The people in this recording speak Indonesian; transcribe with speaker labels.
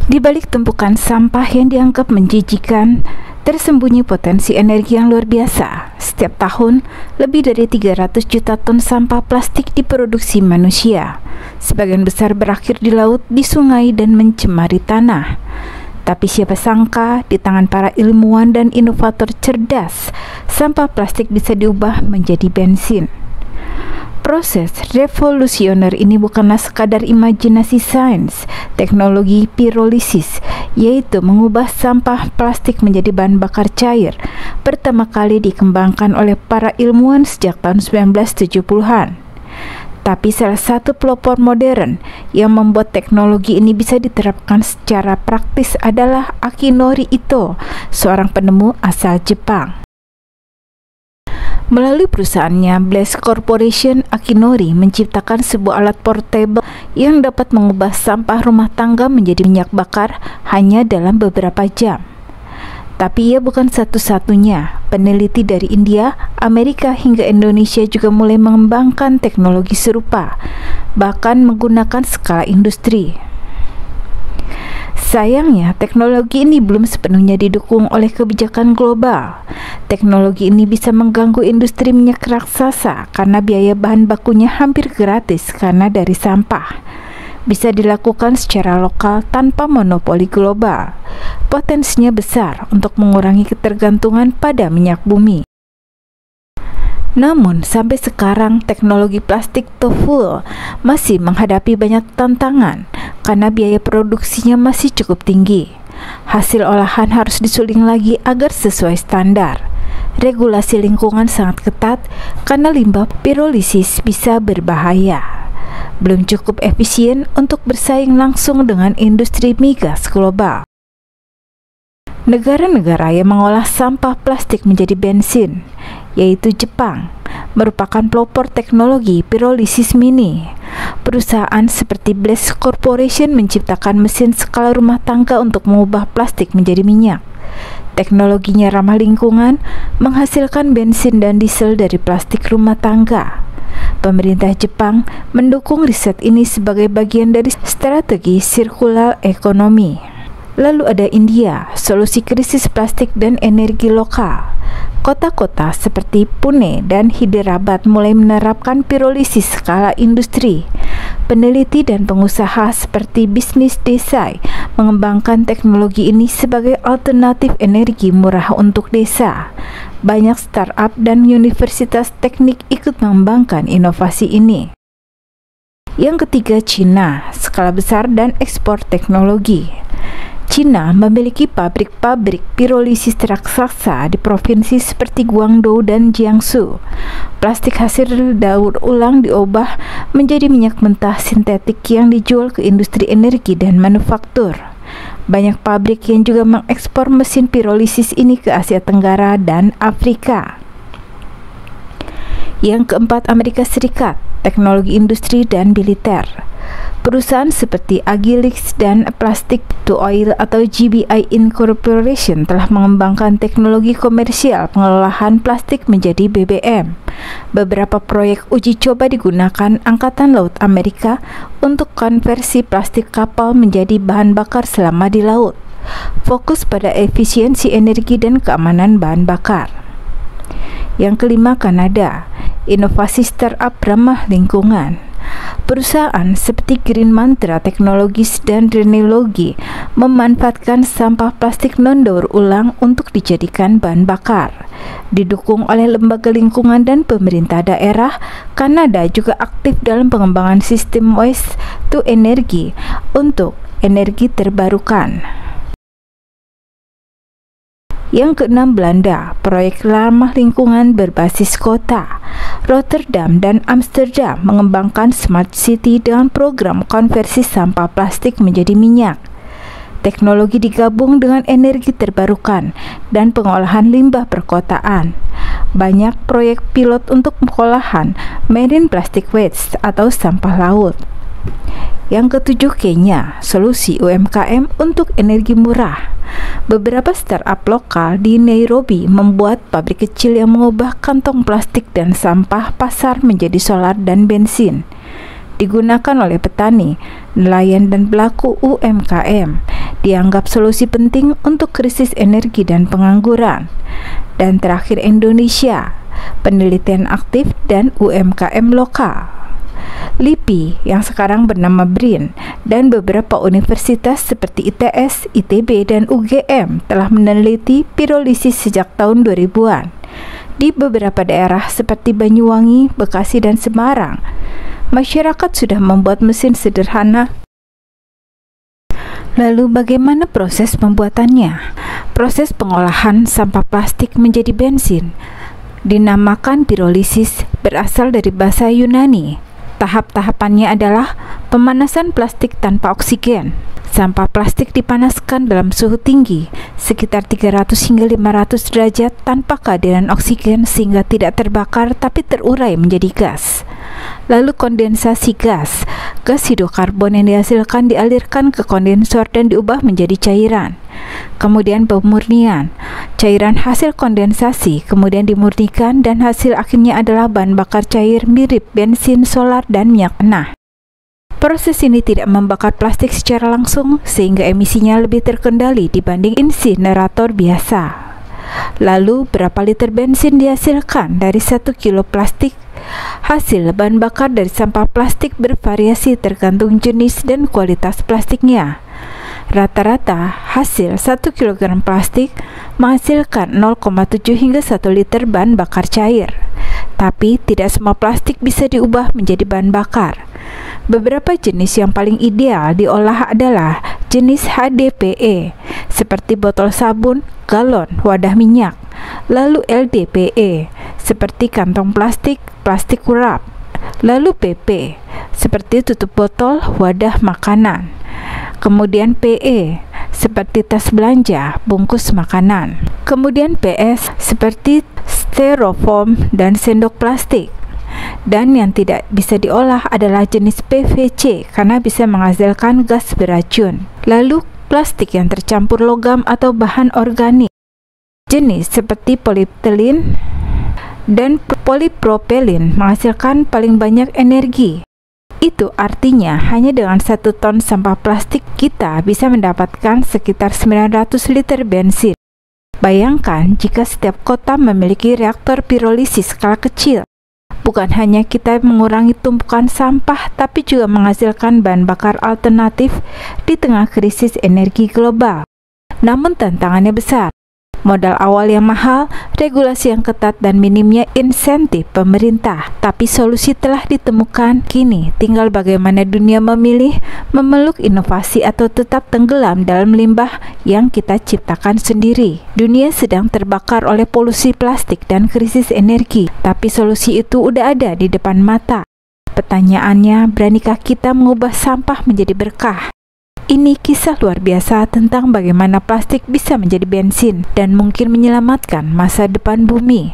Speaker 1: Di balik tumpukan sampah yang dianggap menjijikan, tersembunyi potensi energi yang luar biasa. Setiap tahun, lebih dari 300 juta ton sampah plastik diproduksi manusia. Sebagian besar berakhir di laut, di sungai, dan mencemari tanah. Tapi siapa sangka, di tangan para ilmuwan dan inovator cerdas, sampah plastik bisa diubah menjadi bensin. Proses revolusioner ini bukanlah sekadar imajinasi sains, teknologi pirolisis, yaitu mengubah sampah plastik menjadi bahan bakar cair, pertama kali dikembangkan oleh para ilmuwan sejak tahun 1970-an. Tapi salah satu pelopor modern yang membuat teknologi ini bisa diterapkan secara praktis adalah Akinori Ito, seorang penemu asal Jepang. Melalui perusahaannya, Blaze Corporation, Akinori menciptakan sebuah alat portable yang dapat mengubah sampah rumah tangga menjadi minyak bakar hanya dalam beberapa jam. Tapi ia bukan satu-satunya. Peneliti dari India, Amerika hingga Indonesia juga mulai mengembangkan teknologi serupa, bahkan menggunakan skala industri. Sayangnya, teknologi ini belum sepenuhnya didukung oleh kebijakan global. Teknologi ini bisa mengganggu industri minyak raksasa karena biaya bahan bakunya hampir gratis karena dari sampah. Bisa dilakukan secara lokal tanpa monopoli global. Potensinya besar untuk mengurangi ketergantungan pada minyak bumi. Namun, sampai sekarang teknologi plastik TOFUL masih menghadapi banyak tantangan karena biaya produksinya masih cukup tinggi. Hasil olahan harus disuling lagi agar sesuai standar. Regulasi lingkungan sangat ketat karena limbah pirolisis bisa berbahaya. Belum cukup efisien untuk bersaing langsung dengan industri migas global. Negara-negara yang mengolah sampah plastik menjadi bensin, yaitu Jepang, merupakan pelopor teknologi pirolisis mini. Perusahaan seperti Blaze Corporation menciptakan mesin skala rumah tangga untuk mengubah plastik menjadi minyak. Teknologinya ramah lingkungan, menghasilkan bensin dan diesel dari plastik rumah tangga. Pemerintah Jepang mendukung riset ini sebagai bagian dari strategi sirkular ekonomi. Lalu ada India, solusi krisis plastik dan energi lokal. Kota-kota seperti Pune dan Hyderabad mulai menerapkan pirolisis skala industri. Peneliti dan pengusaha seperti Bisnis Desai mengembangkan teknologi ini sebagai alternatif energi murah untuk desa. Banyak startup dan universitas teknik ikut mengembangkan inovasi ini. Yang ketiga, Cina, skala besar dan ekspor teknologi. Cina memiliki pabrik-pabrik pirolisis raksasa di provinsi seperti Guangdong dan Jiangsu. Plastik hasil daur ulang diubah menjadi minyak mentah sintetik yang dijual ke industri energi dan manufaktur. Banyak pabrik yang juga mengekspor mesin pirolisis ini ke Asia Tenggara dan Afrika. Yang keempat, Amerika Serikat, teknologi industri dan militer. Perusahaan seperti Agilyx dan Plastic to Oil atau GBI Incorporation telah mengembangkan teknologi komersial pengolahan plastik menjadi BBM. Beberapa proyek uji coba digunakan Angkatan Laut Amerika untuk konversi plastik kapal menjadi bahan bakar selama di laut. Fokus pada efisiensi energi dan keamanan bahan bakar. Yang kelima, Kanada, inovasi startup ramah lingkungan. Perusahaan seperti Green Mantra Teknologis dan Renelogi memanfaatkan sampah plastik non-daur ulang untuk dijadikan bahan bakar. Didukung oleh lembaga lingkungan dan pemerintah daerah, Kanada juga aktif dalam pengembangan sistem waste to energy untuk energi terbarukan. Yang keenam, Belanda, proyek ramah lingkungan berbasis kota. Rotterdam dan Amsterdam mengembangkan smart city dengan program konversi sampah plastik menjadi minyak. Teknologi digabung dengan energi terbarukan dan pengolahan limbah perkotaan. Banyak proyek pilot untuk pengolahan marine plastic waste atau sampah laut. Yang ketujuh, Kenya, solusi UMKM untuk energi murah. Beberapa startup lokal di Nairobi membuat pabrik kecil yang mengubah kantong plastik dan sampah pasar menjadi solar dan bensin. Digunakan oleh petani, nelayan dan pelaku UMKM. dianggap solusi penting untuk krisis energi dan pengangguran. Dan terakhir Indonesia, penelitian aktif dan UMKM lokal. LIPI yang sekarang bernama BRIN dan beberapa universitas seperti ITS, ITB, dan UGM telah meneliti pirolisis sejak tahun 2000-an. Di beberapa daerah seperti Banyuwangi, Bekasi, dan Semarang, masyarakat sudah membuat mesin sederhana. Lalu bagaimana proses pembuatannya? Proses pengolahan sampah plastik menjadi bensin dinamakan pirolisis, berasal dari bahasa Yunani. Tahap-tahapannya adalah pemanasan plastik tanpa oksigen. Sampah plastik dipanaskan dalam suhu tinggi, sekitar 300 hingga 500 derajat tanpa kehadiran oksigen sehingga tidak terbakar tapi terurai menjadi gas. Lalu kondensasi gas. Gas hidrokarbon yang dihasilkan dialirkan ke kondensor dan diubah menjadi cairan. Kemudian pemurnian. Cairan hasil kondensasi kemudian dimurnikan dan hasil akhirnya adalah bahan bakar cair mirip bensin, solar, dan minyak tanah. Proses ini tidak membakar plastik secara langsung sehingga emisinya lebih terkendali dibanding insinerator biasa. Lalu berapa liter bensin dihasilkan dari 1 kilo plastik? Hasil bahan bakar dari sampah plastik bervariasi tergantung jenis dan kualitas plastiknya. Rata-rata hasil 1 kg plastik menghasilkan 0,7 hingga 1 liter bahan bakar cair. Tapi tidak semua plastik bisa diubah menjadi bahan bakar. Beberapa jenis yang paling ideal diolah adalah jenis HDPE, seperti botol sabun, galon, wadah minyak. Lalu LDPE, seperti kantong plastik, plastik wrap. Lalu PP, seperti tutup botol, wadah makanan. Kemudian PE, seperti tas belanja, bungkus makanan. Kemudian PS, seperti styrofoam dan sendok plastik. Dan yang tidak bisa diolah adalah jenis PVC karena bisa menghasilkan gas beracun. Lalu plastik yang tercampur logam atau bahan organik. Jenis seperti polietilen dan polipropilin menghasilkan paling banyak energi. Itu artinya hanya dengan 1 ton sampah plastik kita bisa mendapatkan sekitar 900 liter bensin. Bayangkan jika setiap kota memiliki reaktor pirolisis skala kecil. Bukan hanya kita mengurangi tumpukan sampah, tapi juga menghasilkan bahan bakar alternatif di tengah krisis energi global. Namun tantangannya besar. Modal awal yang mahal, regulasi yang ketat, dan minimnya insentif pemerintah. Tapi solusi telah ditemukan. Kini tinggal bagaimana dunia memilih memeluk inovasi atau tetap tenggelam dalam limbah yang kita ciptakan sendiri. Dunia sedang terbakar oleh polusi plastik dan krisis energi, tapi solusi itu udah ada di depan mata. Pertanyaannya, beranikah kita mengubah sampah menjadi berkah? Ini kisah luar biasa tentang bagaimana plastik bisa menjadi bensin dan mungkin menyelamatkan masa depan bumi.